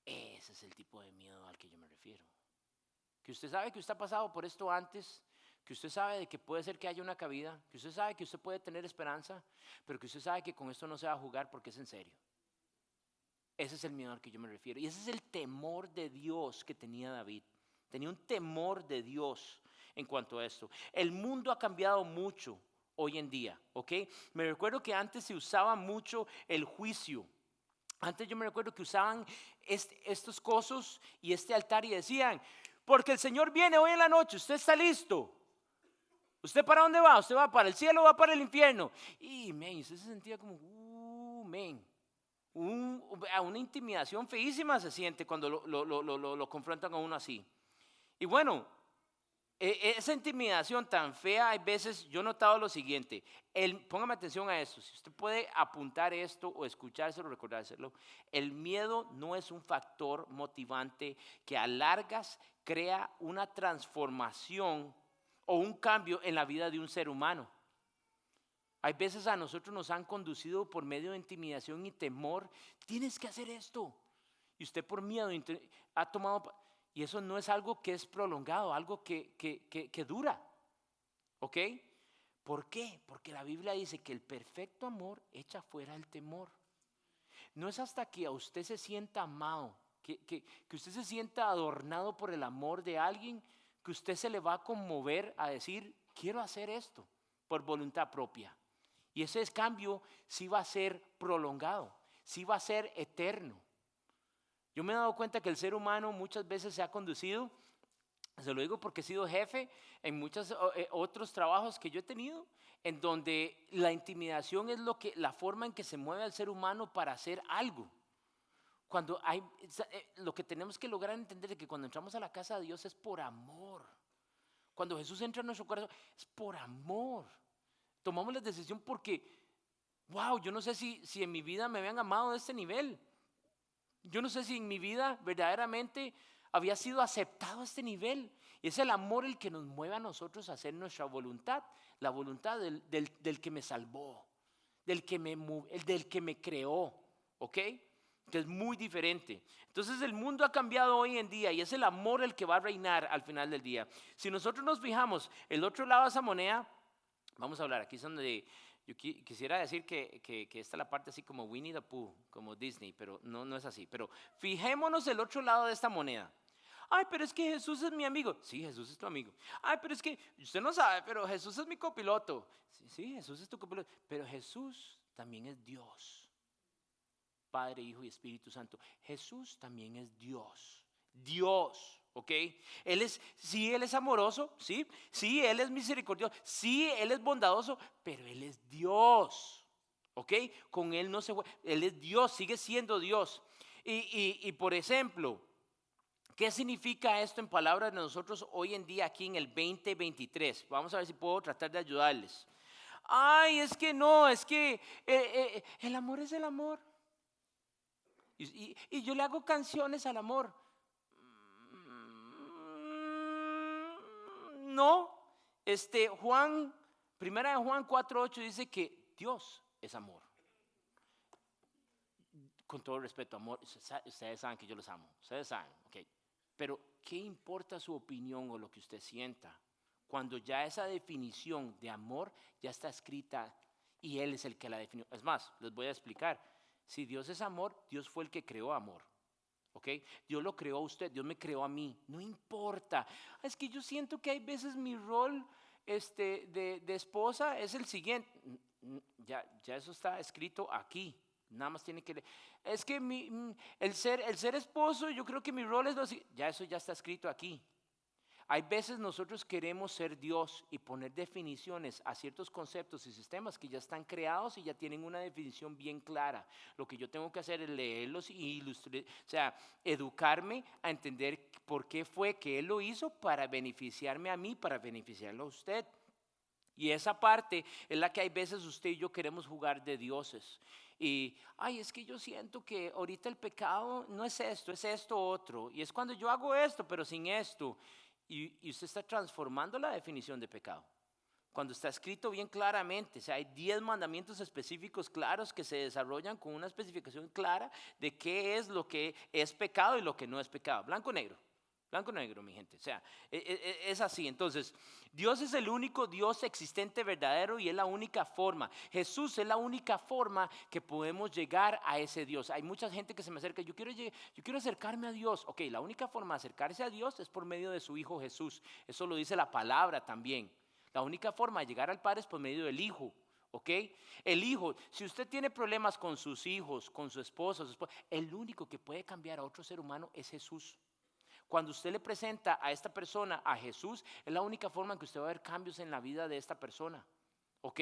Ese es el tipo de miedo al que yo me refiero. Que usted sabe que usted ha pasado por esto antes, que usted sabe de que puede ser que haya una cabida, que usted sabe que usted puede tener esperanza, pero que usted sabe que con esto no se va a jugar porque es en serio. Ese es el miedo al que yo me refiero. Y ese es el temor de Dios que tenía David. Tenía un temor de Dios en cuanto a esto. El mundo ha cambiado mucho hoy en día, ¿ok? Me recuerdo que antes se usaba mucho el juicio. Antes yo me recuerdo que usaban estos cosos y este altar y decían, porque el Señor viene hoy en la noche, usted está listo. ¿Usted para dónde va? ¿Usted va para el cielo o va para el infierno? Y, usted se sentía como, una intimidación feísima se siente cuando lo confrontan a uno así. Y bueno, esa intimidación tan fea, hay veces yo he notado lo siguiente, póngame atención a esto, si usted puede apuntar esto o escuchárselo, recordárselo, el miedo no es un factor motivante que a largas crea una transformación o un cambio en la vida de un ser humano. Hay veces a nosotros nos han conducido por medio de intimidación y temor, tienes que hacer esto, y usted por miedo ha tomado. Y eso no es algo que es prolongado, algo que dura. ¿Ok? ¿Por qué? Porque la Biblia dice que el perfecto amor echa fuera el temor. No es hasta que a usted se sienta amado, que usted se sienta adornado por el amor de alguien, que usted se le va a conmover a decir, quiero hacer esto por voluntad propia. Y ese cambio sí va a ser prolongado, sí va a ser eterno. Yo me he dado cuenta que el ser humano muchas veces se ha conducido, se lo digo porque he sido jefe en muchos otros trabajos que yo he tenido, en donde la intimidación es la forma en que se mueve el ser humano para hacer algo. Cuando lo que tenemos que lograr entender es que cuando entramos a la casa de Dios es por amor. Cuando Jesús entra en nuestro corazón es por amor. Tomamos la decisión porque, wow, yo no sé si en mi vida me habían amado de este nivel. Yo no sé si en mi vida verdaderamente había sido aceptado a este nivel. Y es el amor el que nos mueve a nosotros a hacer nuestra voluntad. La voluntad del que me salvó, del que me creó. ¿Ok? Que es muy diferente. Entonces el mundo ha cambiado hoy en día y es el amor el que va a reinar al final del día. Si nosotros nos fijamos el otro lado de esa moneda, vamos a hablar, aquí es donde yo quisiera decir que esta es la parte así como Winnie the Pooh, como Disney, pero no es así. Pero fijémonos el otro lado de esta moneda. Ay, pero es que Jesús es mi amigo. Sí, Jesús es tu amigo. Ay, pero es que usted no sabe, pero Jesús es mi copiloto. Sí, Jesús es tu copiloto. Pero Jesús también es Dios. Padre, Hijo y Espíritu Santo. Jesús también es Dios. Dios. ¿Ok? Él es amoroso, sí, Él es misericordioso, sí, Él es bondadoso, pero Él es Dios, ¿ok? Con Él no se juega, Él es Dios, sigue siendo Dios. Y por ejemplo, ¿qué significa esto en palabras de nosotros hoy en día aquí en el 2023? Vamos a ver si puedo tratar de ayudarles. Ay, es que no, es que el amor es el amor. Y yo le hago canciones al amor. No, primera de Juan 4:8 dice que Dios es amor. Con todo respeto, amor, ustedes saben que yo los amo, ustedes saben, ok. Pero ¿qué importa su opinión o lo que usted sienta? Cuando ya esa definición de amor ya está escrita y Él es el que la definió. Es más, les voy a explicar. Si Dios es amor, Dios fue el que creó amor. ¿Okay? Dios lo creó a usted, Dios me creó a mí, no importa. Es que yo siento que hay veces mi rol de esposa es el siguiente. Ya eso está escrito aquí. nada más tiene que, es que el ser esposo, yo creo que mi rol es así, ya eso ya está escrito aquí. Hay veces nosotros queremos ser Dios y poner definiciones a ciertos conceptos y sistemas que ya están creados y ya tienen una definición bien clara. Lo que yo tengo que hacer es leerlos y ilustrar, o sea, educarme a entender por qué fue que Él lo hizo para beneficiarme a mí, para beneficiarlo a usted. Y esa parte es la que hay veces usted y yo queremos jugar de dioses. Y, ay, es que yo siento que ahorita el pecado no es esto otro. Y es cuando yo hago esto, pero sin esto. Y usted está transformando la definición de pecado. Cuando está escrito bien claramente, o sea, hay 10 mandamientos específicos claros que se desarrollan con una especificación clara de qué es lo que es pecado y lo que no es pecado. Blanco o negro. Blanco o negro, mi gente. O sea, es así. Entonces, Dios es el único Dios existente, verdadero, y es la única forma. Jesús es la única forma que podemos llegar a ese Dios. Hay mucha gente que se me acerca, yo quiero acercarme a Dios. Ok, la única forma de acercarse a Dios es por medio de su Hijo Jesús. Eso lo dice la palabra también. La única forma de llegar al Padre es por medio del Hijo. ¿Ok? El hijo, si usted tiene problemas con sus hijos, con su esposa, el único que puede cambiar a otro ser humano es Jesús. Cuando usted le presenta a esta persona a Jesús, es la única forma en que usted va a ver cambios en la vida de esta persona. ¿Ok?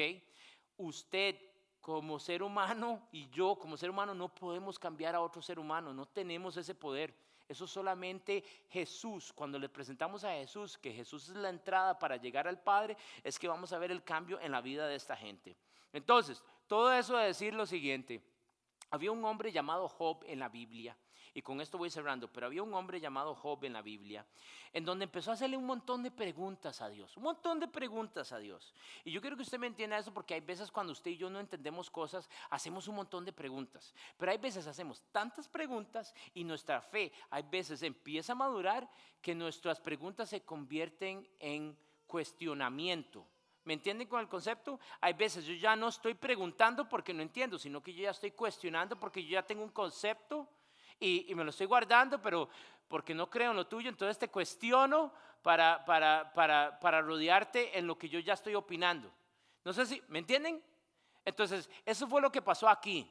Usted como ser humano y yo como ser humano no podemos cambiar a otro ser humano, no tenemos ese poder. Eso solamente Jesús, cuando le presentamos a Jesús, que Jesús es la entrada para llegar al Padre, es que vamos a ver el cambio en la vida de esta gente. Entonces, todo eso de decir lo siguiente, había un hombre llamado Job en la Biblia. Y con esto voy cerrando, pero había un hombre llamado Job en la Biblia, en donde empezó a hacerle un montón de preguntas a Dios, un montón de preguntas a Dios. Y yo quiero que usted me entienda eso porque hay veces cuando usted y yo no entendemos cosas, hacemos un montón de preguntas. Pero hay veces hacemos tantas preguntas y nuestra fe hay veces empieza a madurar que nuestras preguntas se convierten en cuestionamiento. ¿Me entienden con el concepto? Hay veces yo ya no estoy preguntando porque no entiendo, sino que yo ya estoy cuestionando porque yo ya tengo un concepto y me lo estoy guardando, pero porque no creo en lo tuyo, entonces te cuestiono para rodearte en lo que yo ya estoy opinando. No sé si, ¿me entienden? Entonces, eso fue lo que pasó aquí.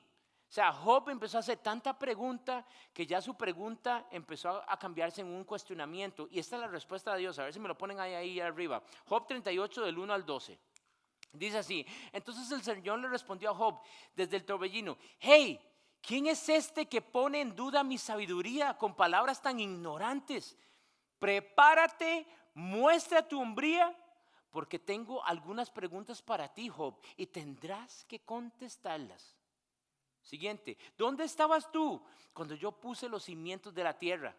O sea, Job empezó a hacer tanta pregunta que ya su pregunta empezó a cambiarse en un cuestionamiento. Y esta es la respuesta de Dios. A ver si me lo ponen ahí arriba. Job 38 del 1 al 12. Dice así, entonces el Señor le respondió a Job desde el torbellino, hey, ¿quién es este que pone en duda mi sabiduría con palabras tan ignorantes? Prepárate, muestra tu hombría, porque tengo algunas preguntas para ti, Job, y tendrás que contestarlas. Siguiente, ¿dónde estabas tú cuando yo puse los cimientos de la tierra?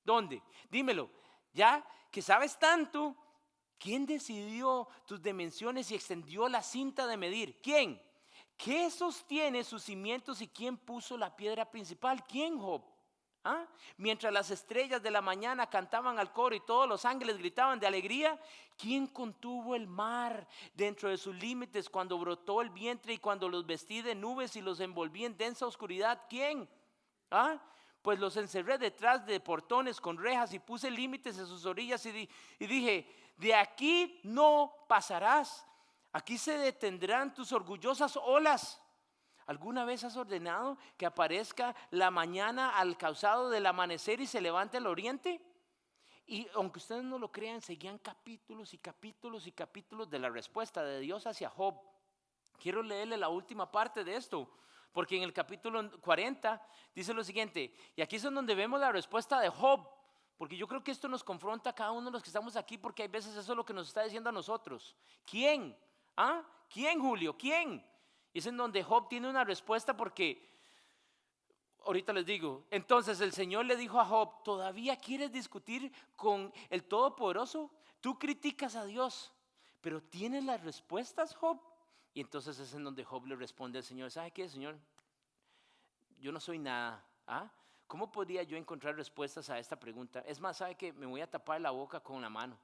¿Dónde? Dímelo, ya que sabes tanto, ¿quién decidió tus dimensiones y extendió la cinta de medir? ¿Quién? ¿Qué sostiene sus cimientos y quién puso la piedra principal? ¿Quién, Job? ¿Ah? Mientras las estrellas de la mañana cantaban al coro y todos los ángeles gritaban de alegría, ¿quién contuvo el mar dentro de sus límites cuando brotó el vientre y cuando los vestí de nubes y los envolví en densa oscuridad? ¿Quién? ¿Ah? Pues los encerré detrás de portones con rejas y puse límites en sus orillas y dije, de aquí no pasarás, aquí se detendrán tus orgullosas olas. ¿Alguna vez has ordenado que aparezca la mañana al causado del amanecer y se levante al oriente? Y aunque ustedes no lo crean, seguían capítulos y capítulos y capítulos de la respuesta de Dios hacia Job. Quiero leerle la última parte de esto, porque en el capítulo 40 dice lo siguiente, y aquí es donde vemos la respuesta de Job, porque yo creo que esto nos confronta a cada uno de los que estamos aquí, porque hay veces eso es lo que nos está diciendo a nosotros. ¿Quién? ¿Ah? ¿Quién, Julio? ¿Quién? Y es en donde Job tiene una respuesta porque, ahorita les digo, entonces el Señor le dijo a Job, ¿todavía quieres discutir con el Todopoderoso? Tú criticas a Dios, pero ¿tienes las respuestas, Job? Y entonces es en donde Job le responde al Señor, ¿sabe qué, Señor? Yo no soy nada. ¿Ah? ¿Cómo podría yo encontrar respuestas a esta pregunta? Es más, ¿sabe qué? Me voy a tapar la boca con la mano.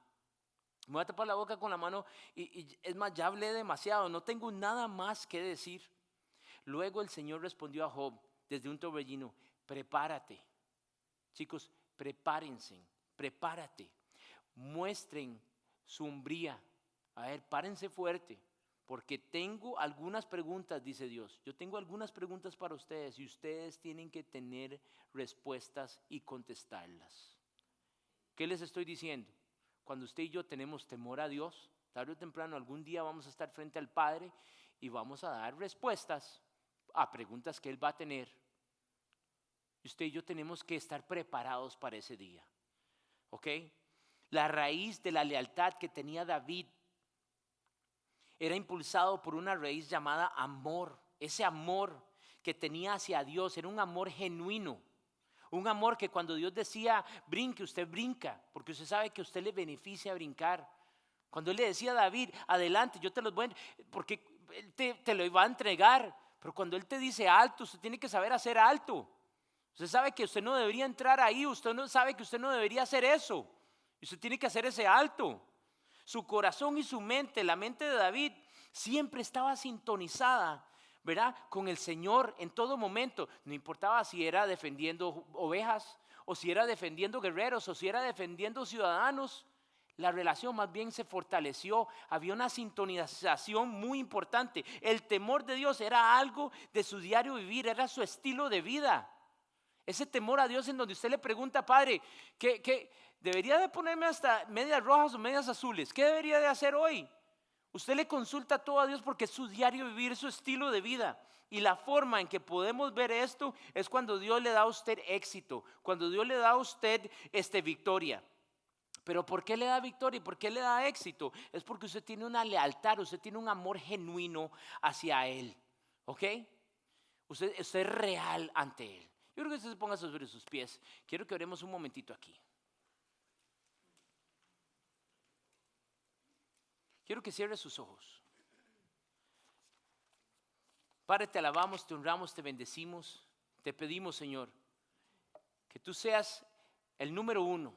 Me voy a tapar la boca con la mano y es más, ya hablé demasiado, no tengo nada más que decir. Luego el Señor respondió a Job desde un torbellino, prepárate. Chicos, prepárense, prepárate. Muestren su hombría. A ver, párense fuerte. porque tengo algunas preguntas, dice Dios. Yo tengo algunas preguntas para ustedes y ustedes tienen que tener respuestas y contestarlas. ¿Qué les estoy diciendo? Cuando usted y yo tenemos temor a Dios, tarde o temprano algún día vamos a estar frente al Padre y vamos a dar respuestas a preguntas que Él va a tener. Y usted y yo tenemos que estar preparados para ese día. ¿Ok? La raíz de la lealtad que tenía David era impulsado por una raíz llamada amor. Ese amor que tenía hacia Dios era un amor genuino. Un amor que cuando Dios decía brinque, usted brinca, porque usted sabe que a usted le beneficia brincar. Cuando Él le decía a David, adelante, yo te los voy a, porque Él te lo iba a entregar. Pero cuando Él te dice alto, usted tiene que saber hacer alto. Usted sabe que usted no debería entrar ahí, usted no sabe que usted no debería hacer eso. Usted tiene que hacer ese alto. Su corazón y su mente, la mente de David, siempre estaba sintonizada, ¿verdad?, con el Señor en todo momento. No importaba si era defendiendo ovejas, o si era defendiendo guerreros, o si era defendiendo ciudadanos. La relación más bien se fortaleció. Había una sintonización muy importante. El temor de Dios era algo de su diario vivir, era su estilo de vida. Ese temor a Dios en donde usted le pregunta, Padre, ¿qué debería de ponerme hasta medias rojas o medias azules? ¿Qué debería de hacer hoy? Usted le consulta todo a Dios porque es su diario vivir, su estilo de vida. Y la forma en que podemos ver esto es cuando Dios le da a usted éxito, cuando Dios le da a usted victoria. Pero ¿por qué le da victoria y por qué le da éxito? Es porque usted tiene una lealtad, usted tiene un amor genuino hacia Él. ¿Ok? Usted es real ante Él. Yo creo que usted se ponga sobre sus pies. Quiero que oremos un momentito aquí. Quiero que cierre sus ojos. Padre, te alabamos, te honramos, te bendecimos. Te pedimos, Señor, que tú seas el número 1,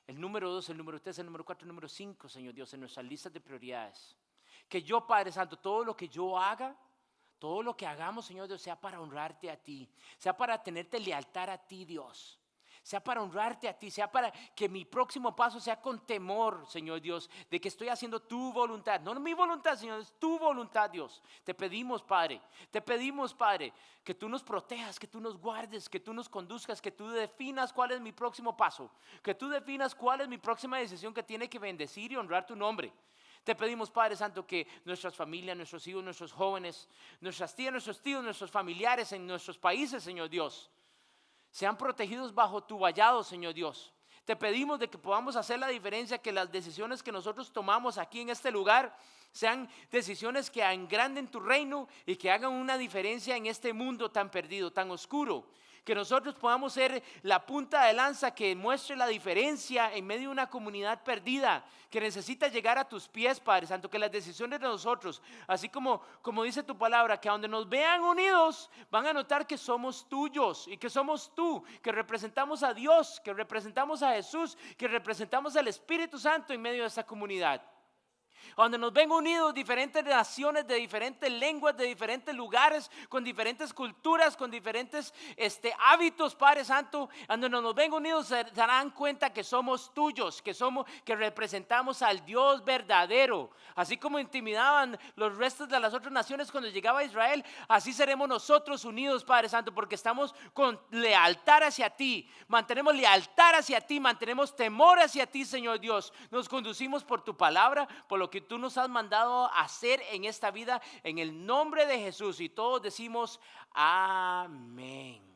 el número 2, el número 3, el número 4, el número 5, Señor Dios, en nuestras listas de prioridades. Que yo, Padre Santo, todo lo que yo haga, todo lo que hagamos, Señor Dios, sea para honrarte a ti, sea para tenerte lealtad a ti, Dios, sea para honrarte a ti, sea para que mi próximo paso sea con temor, Señor Dios, de que estoy haciendo tu voluntad, no mi voluntad, Señor, es tu voluntad, Dios. Te pedimos, Padre, que tú nos protejas, que tú nos guardes, que tú nos conduzcas, que tú definas cuál es mi próximo paso, que tú definas cuál es mi próxima decisión que tiene que bendecir y honrar tu nombre. Te pedimos, Padre Santo, que nuestras familias, nuestros hijos, nuestros jóvenes, nuestras tías, nuestros tíos, nuestros familiares en nuestros países, Señor Dios, sean protegidos bajo tu vallado, Señor Dios. Te pedimos de que podamos hacer la diferencia, que las decisiones que nosotros tomamos aquí en este lugar sean decisiones que engranden tu reino y que hagan una diferencia en este mundo tan perdido, tan oscuro. Que nosotros podamos ser la punta de lanza que muestre la diferencia en medio de una comunidad perdida que necesita llegar a tus pies, Padre Santo. Que las decisiones de nosotros, así como dice tu palabra, que a donde nos vean unidos van a notar que somos tuyos y que somos tú, que representamos a Dios, que representamos a Jesús, que representamos al Espíritu Santo en medio de esta comunidad. Donde nos ven unidos diferentes naciones, de diferentes lenguas, de diferentes lugares, con diferentes culturas, con diferentes hábitos, Padre Santo. Donde nos ven unidos se darán cuenta que somos tuyos, que representamos al Dios verdadero. Así como intimidaban los restos de las otras naciones cuando llegaba a Israel, así seremos nosotros unidos, Padre Santo, porque estamos con lealtad hacia ti. Mantenemos lealtad hacia ti, mantenemos temor hacia ti, Señor Dios. Nos conducimos por tu palabra, por lo que tú nos has mandado a hacer en esta vida, en el nombre de Jesús. Y todos decimos amén.